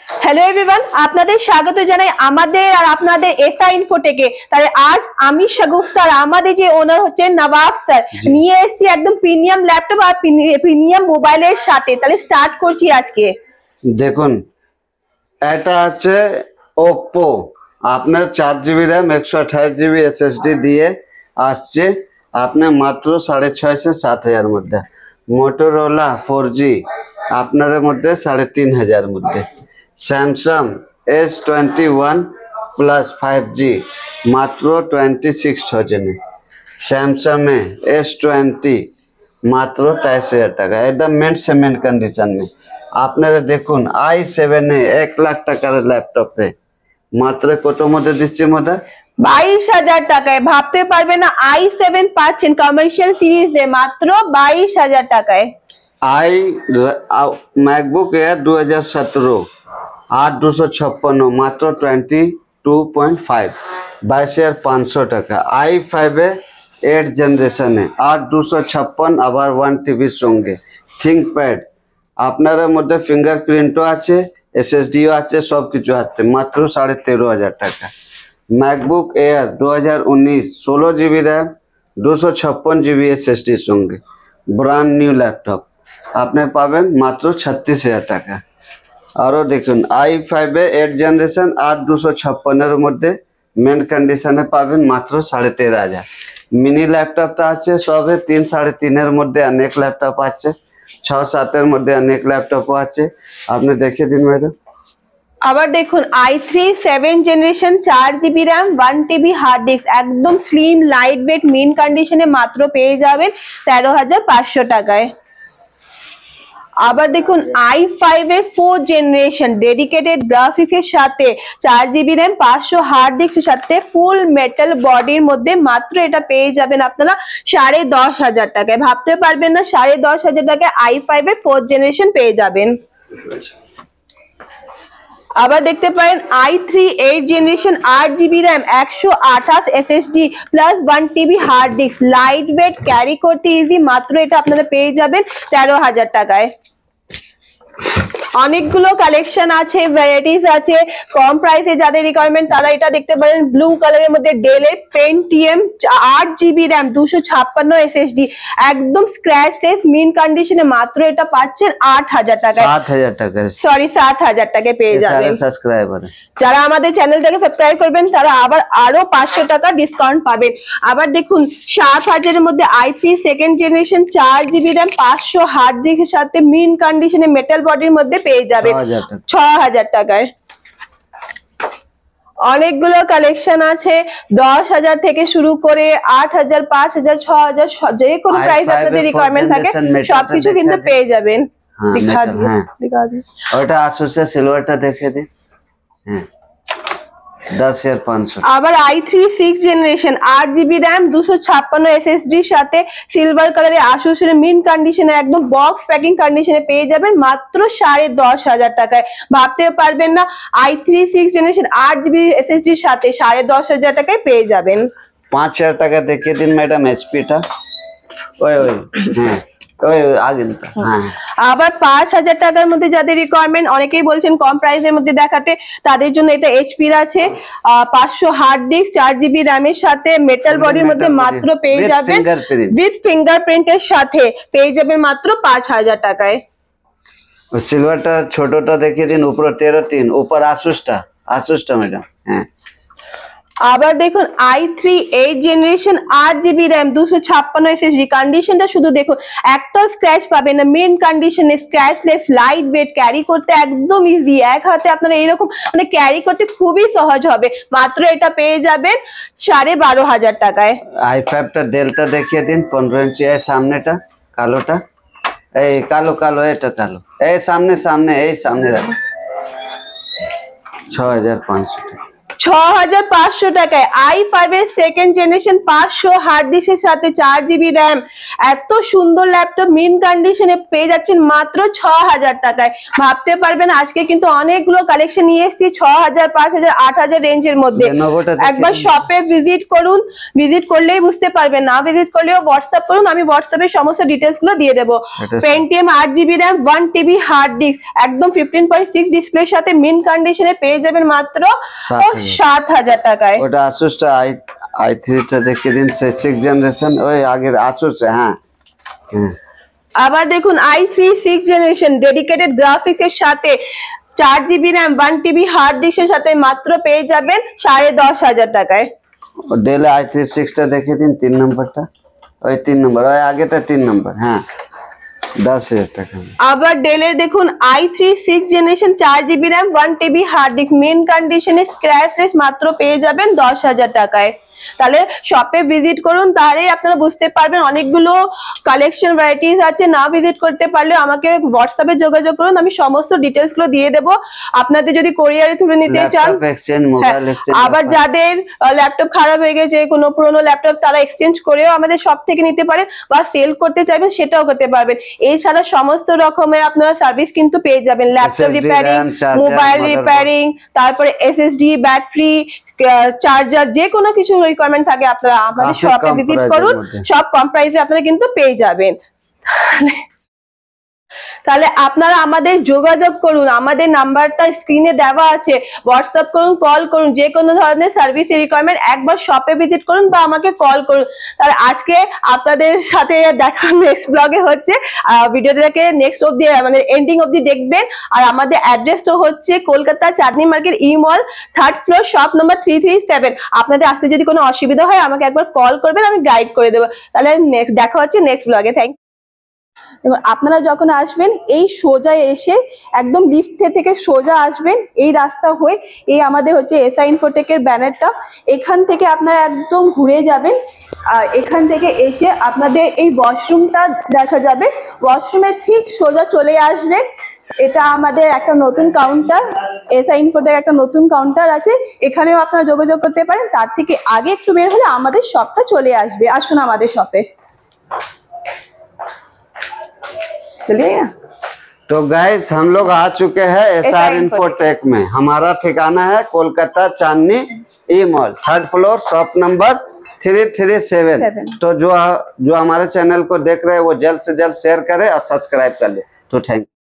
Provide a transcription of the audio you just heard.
Hello everyone, আপনাদের স্বাগত জানাই আমাদের আর আপনাদের এসআই ইনফোটেকে। তাহলে আজ আমি শাগুফতা আর আমাদের যে ওনার হচ্ছেন নবাব স্যার নিয়ে এসেছি একদম প্রিমিয়াম ল্যাপটপ আর প্রিমিয়াম মোবাইলের সাথে। তাহলে স্টার্ট করছি আজকে। দেখুন, এটা আছে ওপ্পো, আপনার 4GB র্যাম 128GB SSD দিয়ে আসছে আপনার মাত্র 6,500-7,000 মধ্যে। মোটোরোলা 4G আপনার মধ্যে 3,500 মধ্যে। স্যামসাং S21 প্লাস 5G মাত্র 26,000। স্যামসাং S20 মাত্র 23,000 টাকা, একদম মেন্ট কন্ডিশন में। আপনারা দেখুন i7 1 লাখ টাকার ল্যাপটপে মাত্র কত মধ্যে দিচ্ছে মধ্যে 22,000 টাকায়। ভাবতে পারবে না, i7 পাচ্ছেন কমার্শিয়াল সিরিজে মাত্র 22,000 টাকায়। मैकबुक एयर 2017 8,256 মাত্র 22.5 22,500 টাকা। i5 8 জেনারেশনে 8,256 আবার 1 TB সঙ্গে। থিঙ্কপ্যাড আপনার মধ্যে ফিঙ্গারপ্রিন্টও আছে, SSDও আছে, সব কিছু আছে মাত্র 13,500 টাকা। MacBook air 2019 16GB RAM 256GB SSD সঙ্গে ব্র্যান্ড নিউ ল্যাপটপ আপনি পাবেন মাত্র 36,000 টাকা। আরও দেখুন i5 8 জেনারেশন 8,256 মধ্যে মেন কন্ডিশনে পাবেন মাত্র 13,500। মিনি ল্যাপটপটা আছে সবে 3-3.5 মধ্যে, অনেক ল্যাপটপ আছে 6-7 মধ্যে, অনেক ল্যাপটপও আছে। আপনি দেখিয়ে দিন ম্যাডাম। আবার দেখুন i3 7 generation 4GB RAM 1 TB hard disk একদম স্লিম লাইট ওয়েট মিন কন্ডিশনে মাত্র পেয়ে যাবেন 13,500 টাকায়। আবার দেখুন i5 এর 4 জেনারেশন ডেডিকেটেড গ্রাফিক্সের সাথে 4GB র্যাম 500 হার্ড ডিস্কের সাথে ফুল মেটাল বডির মধ্যে মাত্র এটা পেয়ে যাবেন আপনারা 10,500 টাকায়। ভাবতে পারবেন না, 10,500 টাকায় i5 এর 4 জেনারেশন পেয়ে যাবেন। আবার দেখতে পারেন i3 8 generation 8GB RAM 128 SSD plus 1 TB hard disk light weight carry করতে ইজি মাত্র এটা আপনারা পেয়ে যাবেন 13,000 টাকায়। অনেকগুলো কালেকশন আছে, ভ্যারাইটিস আছে কম প্রাইসে। যাদের রিকোয়ারমেন্ট তারা এটা দেখতে পারেন। ব্লু কালারের মধ্যে ডেলের পেন্টিয়াম 8GB র্যাম 256 SSD একদম স্ক্র্যাচলেস মিন কন্ডিশনে মাত্র এটা পাচ্ছেন 8,000 টাকায়। 7,000 টাকা, সরি 7,000 টাকায় পেয়ে যাবেন। সাবস্ক্রাইবার যারা আমাদের চ্যানেলটাকে সাবস্ক্রাইব করবেন তারা আবার আরো 500 টাকা ডিসকাউন্ট পাবেন। আবার দেখুন 7,000 এর মধ্যে i3 second generation 4GB RAM 500 hard ডিস্কের সাথে মিন কন্ডিশনে মেটাল বডির মধ্যে পেয়ে যাবেন 6,000 টাকায়। অনেকগুলো কালেকশন আছে 10,000 থেকে শুরু করে 8,000 5,000 6,000 যে কোনো প্রাইস আপনাদের রিকোয়ারমেন্ট থাকে সবকিছু কিন্তু পেয়ে যাবেন। দিখা দিন ওটা আসুসে সিলভারটা দেখে দিন। 10,500। আবার i3 6 generation 8GB RAM 256 SSD সাথে সিলভার কালারে আসুস এর মিন কন্ডিশনে একদম বক্স প্যাকিং কন্ডিশনে পেয়ে যাবেন মাত্র 10,500 টাকায়। ভাবতে পারবেন না, i3 6 জেনারেশন 8GB SSD সাথে 10,500 টাকায় পেয়ে যাবেন। 5,000 টাকা দেখিয়ে দিন ম্যাডাম এইচপিটা। ওই আগে আবার 5,000 টাকার মধ্যে যাদের রিকোয়ারমেন্ট, অনেকেই বলছেন কম প্রাইসের মধ্যে দেখাতে, তাদের জন্য এটা এইচপির আছে 500 হার্ড ডিস্ক 4GB র্যামের সাথে মেটাল বডির মধ্যে মাত্র পেয়ে যাবেন উইথ ফিঙ্গারপ্রিন্টের সাথে পেয়ে যাবেন মাত্র 5,000 টাকায়। সিলভারটা ছোটটা দেখিয়ে দিন, উপরে 13.3, উপর আসুসটা ম্যাডাম। আবার দেখুন i3 8 generation 8GB RAM 256 SSD কন্ডিশনটা শুধু দেখুন, একটা স্ক্র্যাচ পাবেন না, মেন কন্ডিশনে স্ক্র্যাচলেস লাইট ওয়েট ক্যারি করতে একদম ইজি। এক হাতে আপনারা এরকম মানে ক্যারি করতে খুবই সহজ হবে। মাত্র এটা পেয়ে যাবেন 12,500 টাকায়। i5টা ডেলটা দেখিয়ে দিন 15 ইঞ্চি। এই সামনেটা কালোটা, এই কালো এটা কালো, এই সামনে এই সামনে রাখো 6,500 টাকা। 6500 টাকায় i5 এর সেকেন্ড জেনারেশন 500 হার্ড ডিস্কের সাথে 4GB র্যাম, এত সুন্দর ল্যাপটপ মিন কন্ডিশনে পেয়ে যাচ্ছেন মাত্র 6000 টাকায়। ভাবতে পারবেন আজকে কিন্তু অনেকগুলো কালেকশন নিয়ে এসেছি 6000, 5000, 8000 রেঞ্জের মধ্যে। একবার শপে ভিজিট করুন, ভিজিট করলেই বুঝতে পারবেন, না ভিজিট করলেও হোয়াটসঅ্যাপ করুন, আমি হোয়াটসঅ্যাপে সমস্ত ডিটেলস গুলো দিয়ে দেবো। Pentium 8GB RAM 1TB hard disk, একদম 15.6 ডিসপ্লের সাথে মিন কন্ডিশনে পেয়ে যাবেন মাত্র 7000 টাকায়। ওটা আসুসটা i3 টা দেখে দিন, 6 জেনারেশন, ওই আগের আসুস। হ্যাঁ আবার দেখুন i3 6 জেনারেশন ডেডিকেটেড গ্রাফিক্সের সাথে 4GB র্যাম 1TB হার্ড ডিস্কের সাথে মাত্র পেয়ে যাবেন 10500 টাকায়। ডেল i3 6 টা দেখে দিন, 3 নম্বরটা, ওই 3 নম্বর, ওই আগেটা 3 নম্বর। হ্যাঁ 10000 টাকা। আবার ডেলের দেখুন i3 6 generation 4GB RAM 1TB hard disk মেন কন্ডিশনে স্ক্র্যাচলেস মাত্র পেয়ে যাবেন 10000 টাকায়। তাহলে শপে ভিজিট করুন, তাহলেই আপনারা বুঝতে পারবেন। অনেকগুলো কালেকশন ভ্যারাইটিস আছে, না ভিজিট করতে পারলে আমাকে হোয়াটসঅ্যাপে যোগাযোগ করুন, আমি সমস্ত ডিটেলস গুলো দিয়ে দেবো। আপনাদের যদি কোরিয়ারে তুলে নিতে চান, আবার যাদের ল্যাপটপ খারাপ হয়ে গেছে, কোনো পুরোনো ল্যাপটপ, তারা এক্সচেঞ্জ করেও আমাদের শপ থেকে নিতে পারেন, বা সেল করতে চাইবেন সেটাও করতে পারবেন। এছাড়া সমস্ত রকমের আপনারা সার্ভিস কিন্তু পেয়ে যাবেন, ল্যাপটপ রিপেয়ারিং, মোবাইল রিপেয়ারিং, তারপরে এসএসডি, ব্যাটারি, চার্জার, যে কোনো কিছু রিকোয়ারমেন্ট থাকে আপনারা আমাদের শপে ভিজিট করুন, সব কম প্রাইসে আপনারা কিন্তু পেয়ে যাবেন। তাহলে আপনারা আমাদের যোগাযোগ করুন, আমাদের নাম্বারটা স্ক্রিনে দেওয়া আছে, হোয়াটসঅ্যাপ করুন, কল করুন, যে কোনো ধরনের সার্ভিস রিকোয়ারমেন্ট একবার শপে ভিজিট করুন বা আমাকে কল করুন। তাহলে আজকে আপনাদের সাথে দেখা নেক্সট ব্লগে হচ্ছে, ভিডিওটাকে নেক্সট অবধি মানে এন্ডিং অবধি দেখবেন। আর আমাদের অ্যাড্রেসটা হচ্ছে কলকাতা চাঁদনি মার্কেট ই মল, 3rd ফ্লোর, শপ নাম্বার 337। আপনাদের আসতে যদি কোনো অসুবিধা হয় আমাকে একবার কল করবেন, আমি গাইড করে দেবো। তাহলে দেখা হচ্ছে নেক্সট ব্লগে। Thank you. আপনারা যখন আসবেন এই সোজা এসে একদম লিফট থেকে সোজা আসবেন, এই রাস্তা হয়ে এই আমাদের হচ্ছে এসআই ইনফোটেকের ব্যানারটা, এখান থেকে আপনারা একদম ঘুরে যাবেন। আর এখান থেকে এসে আপনাদের এই ওয়াশরুমটা দেখা যাবে, ওয়াশরুমের ঠিক সোজা চলে আসবেন। এটা আমাদের একটা নতুন কাউন্টার, এসআই ইনফোটেক একটা নতুন কাউন্টার আছে, এখানেও আপনারা যোগাযোগ করতে পারেন। তার থেকে আগে একটু বের হলে আমাদের শপটা চলে আসবে। আসুন আমাদের শপে। तो गाइस हम लोग आ चुके हैं एसआर इन्फोटेक में। हमारा ठिकाना है Kolkata Chandni E mall, 3rd floor, shop number 337। तो जो हमारे चैनल को देख रहे हैं वो जल्द से जल्द शेयर करें और सब्सक्राइब कर ले। तो थैंक यू।